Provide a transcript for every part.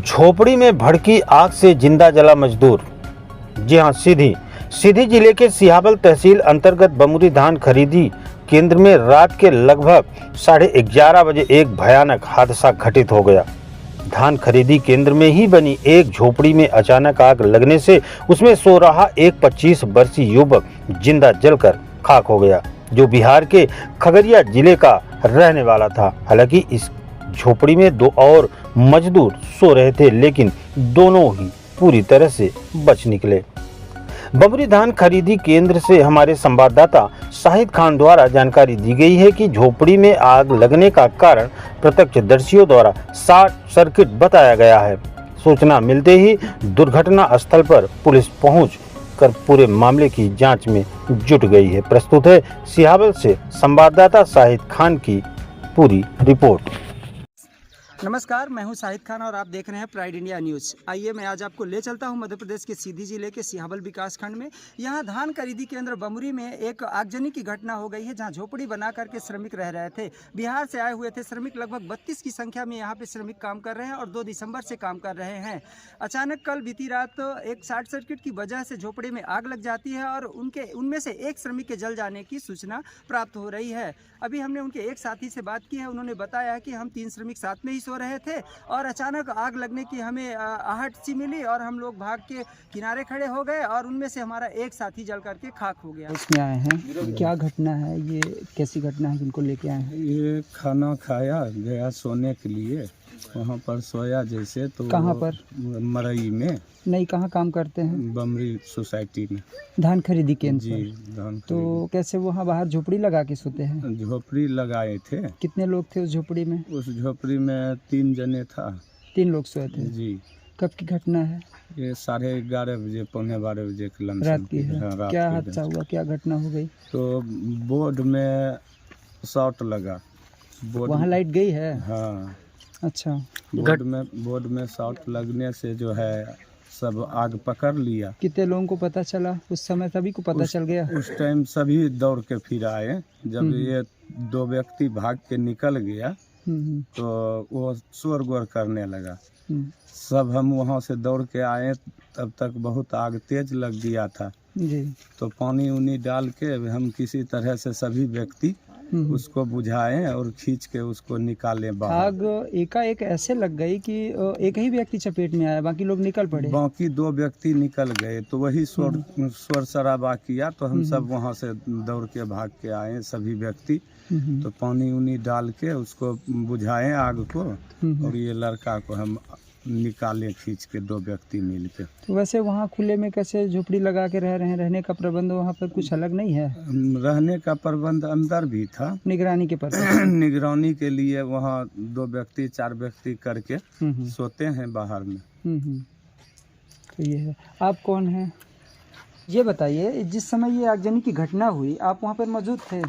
झोपड़ी में भड़की आग से जिंदा जला मजदूर। जी हां, सीधी जिले के सिहाबल तहसील अंतर्गत बमुरी धान खरीदी केंद्र में रात के लगभग 11:30 बजे एक भयानक हादसा घटित हो गया। धान खरीदी केंद्र में ही बनी एक झोपड़ी में अचानक आग लगने से उसमें सो रहा एक 25 वर्षीय युवक जिंदा जलकर खाक हो गया, जो बिहार के खगड़िया जिले का रहने वाला था। हालांकि इस झोपड़ी में दो और मजदूर सो रहे थे, लेकिन दोनों ही पूरी तरह से बच निकले। बमुरी धान खरीदी केंद्र से हमारे संवाददाता शाहिद खान द्वारा जानकारी दी गई है कि झोपड़ी में आग लगने का कारण प्रत्यक्षदर्शियों द्वारा शॉर्ट सर्किट बताया गया है। सूचना मिलते ही दुर्घटना स्थल पर पुलिस पहुंच कर पूरे मामले की जांच में जुट गई है। प्रस्तुत है सिहाबल से संवाददाता शाहिद खान की पूरी रिपोर्ट। नमस्कार, मैं हूं शाहिद खान और आप देख रहे हैं प्राइड इंडिया न्यूज़। आइए मैं आज आपको ले चलता हूं मध्य प्रदेश के सीधी जिले के सिहाबल विकास खंड में। यहां धान खरीदी केंद्र बमुरी में एक आगजनी की घटना हो गई है, जहां झोपड़ी बना करके श्रमिक रह रहे थे। बिहार से आए हुए थे श्रमिक, लगभग 32 की संख्या में यहां पे श्रमिक काम कर रहे हैं और 2 दिसंबर से काम कर रहे हैं। अचानक कल बीती रात एक शॉर्ट सर्किट की वजह से झोपड़ी में आग लग जाती है और उनमें से एक श्रमिक के जल जाने की सूचना प्राप्त हो रही है। अभी हमने उनके एक साथी से बात की है। उन्होंने बताया कि हम 3 श्रमिक साथ में ही सो रहे थे और अचानक आग लगने की हमें आहट सी मिली और हम लोग भाग के किनारे खड़े हो गए और उनमें से हमारा एक साथी जल करके खाक हो गया। उसमें आए हैं, क्या घटना है, ये कैसी घटना है, जिनको लेके आए हैं? ये खाना खाया गया सोने के लिए, वहाँ पर सोया जैसे तो कहाँ पर? मरई में। नहीं, कहाँ काम करते हैं? बमरी सोसाइटी में धान खरीदी केंद्र जी। पर। धान तो कैसे वहाँ बाहर झोपड़ी लगा के सोते हैं? झोपड़ी लगाए थे। कितने लोग थे उस झोपड़ी में? उस झोपड़ी में 3 जने था। 3 लोग सोए थे जी। कब की घटना है? ये 11:30 बजे, 11:45 बजे के लमसम रात की है। हाँ, रात क्या की हादसा हुआ, क्या घटना हो गई? तो बोर्ड में शॉर्ट लगा। वहाँ लाइट गई है? हाँ, अच्छा। बोर्ड में शॉर्ट लगने से जो है सब आग पकड़ लिया। कितने लोगों को पता चला उस समय? सभी को पता चल गया? उस टाइम सभी दौड़ के फिर आए। जब ये 2 व्यक्ति भाग के निकल गया तो वो शोर गोर करने लगा। सब हम वहाँ से दौड़ के आए, तब तक बहुत आग तेज लग गया था जी। तो पानी उनी डाल के हम किसी तरह से सभी व्यक्ति उसको बुझाएं और खींच के उसको निकाले बाहर। आग एकाएक ऐसे लग गई कि एक ही व्यक्ति चपेट में आया, बाकी लोग निकल पड़े। बाकी 2 व्यक्ति निकल गए तो वही शोर शराबा किया तो हम सब वहाँ से दौड़ के भाग के आए सभी व्यक्ति। तो पानी उनी डाल के उसको बुझाएं आग को और ये लड़का को हम निकाले खींच के 2 व्यक्ति मिल के। तो वैसे वहाँ खुले में कैसे झोपड़ी लगा के रह रहे हैं? रहने का प्रबंध वहाँ पर कुछ अलग नहीं है? रहने का प्रबंध अंदर भी था, निगरानी के पर्पज। निगरानी के लिए वहाँ 2 व्यक्ति 4 व्यक्ति करके सोते हैं बाहर में। तो ये है। आप कौन हैं? ये बताइए, जिस समय ये आगजनी की घटना हुई आप वहाँ पर मौजूद थे?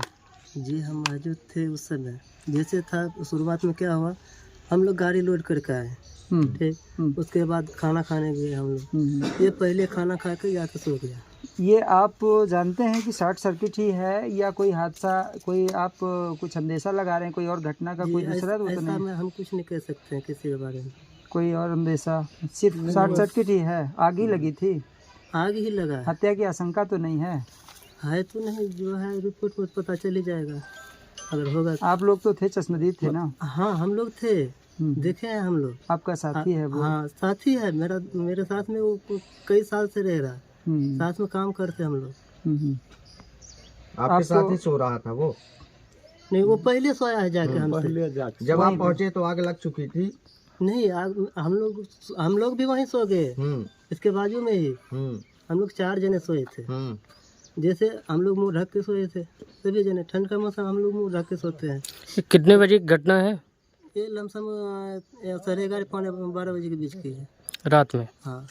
जी, हम मौजूद थे उस समय। जैसे था शुरुआत में क्या हुआ, हम लोग गाड़ी लोड करके आए, ठीक। उसके बाद खाना खाने गए हम लोग। ये पहले खाना खा के या तो सो गया। ये आप जानते हैं कि शॉर्ट सर्किट ही है या कोई हादसा, कोई आप कुछ अंदेशा लगा रहे हैं कोई और घटना का? कोई दूसरा तो ऐसा नहीं? में हम कुछ नहीं कह सकते हैं किसी के बारे में। कोई और अंदेशा? सिर्फ शॉर्ट सर्किट ही है? आग ही लगी थी? आग ही लगा है। हत्या की आशंका तो नहीं है? तो नहीं, जो है रिपोर्ट में पता चल ही जाएगा अगर होगा। आप लोग तो थे, चश्मदीद थे ना? हाँ, हम लोग थे, देखे हैं हम लोग। आपका साथी है वो? हाँ, साथी है मेरे साथ में। वो कई साल से रह रहा, साथ में काम करते हम लोग। आपके साथ ही सो रहा था वो? नहीं, वो पहले सोया है जाके हमसे। जब आप पहुंचे तो आग लग चुकी थी? नहीं, आग हम लोग भी वहीं सो गए, इसके बाजू में ही। हम लोग 4 जने सोए थे। जैसे हम लोग मुंह ढक के सोए थे सभी जने। ठंड का मौसम, हम लोग मुंह ढक के सोते हैं। कितने बजे की घटना है? ये लमसम 11:30 पौने 12 बजे के बीच की है, रात में। हाँ।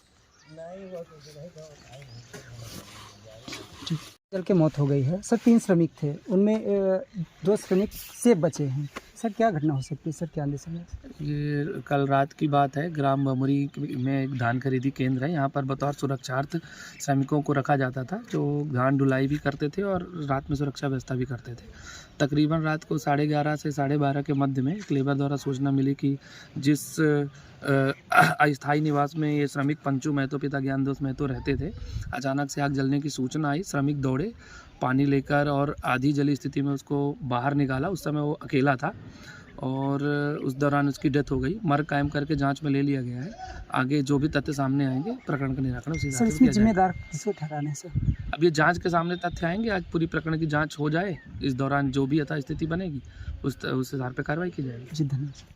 जल के मौत हो गई है। सर 3 श्रमिक थे, उनमें 2 श्रमिक सेफ बचे हैं। सर क्या घटना हो सकती है सर, क्या अंदेशा है? ये कल रात की बात है। ग्राम बमुरी में एक धान खरीदी केंद्र है। यहाँ पर बतौर सुरक्षार्थ श्रमिकों को रखा जाता था, जो धान ढुलाई भी करते थे और रात में सुरक्षा व्यवस्था भी करते थे। तकरीबन रात को 11:30 से 12:30 के मध्य में एक लेबर द्वारा सूचना मिली कि जिस अस्थायी निवास में ये श्रमिक पंचू महतो पिता ज्ञानदोष महतो रहते थे, अचानक से आग जलने की सूचना आई। श्रमिक दौड़े, पानी लेकर और आधी जली स्थिति में उसको बाहर निकाला। उस समय वो अकेला था और उस दौरान उसकी डेथ हो गई। मर्ग कायम करके जांच में ले लिया गया है। आगे जो भी तथ्य सामने आएंगे प्रकरण का निराकरण उसी सर हिसाब से इसमें किया जाएगा। जिम्मेदार किसको ठहराने सर? अब ये जांच के सामने तथ्य आएंगे। आज पूरी प्रकरण की जांच हो जाए, इस दौरान जो भी यथास्थिति बनेगी उस आधार पर कार्रवाई की जाएगी। जी धन्यवाद।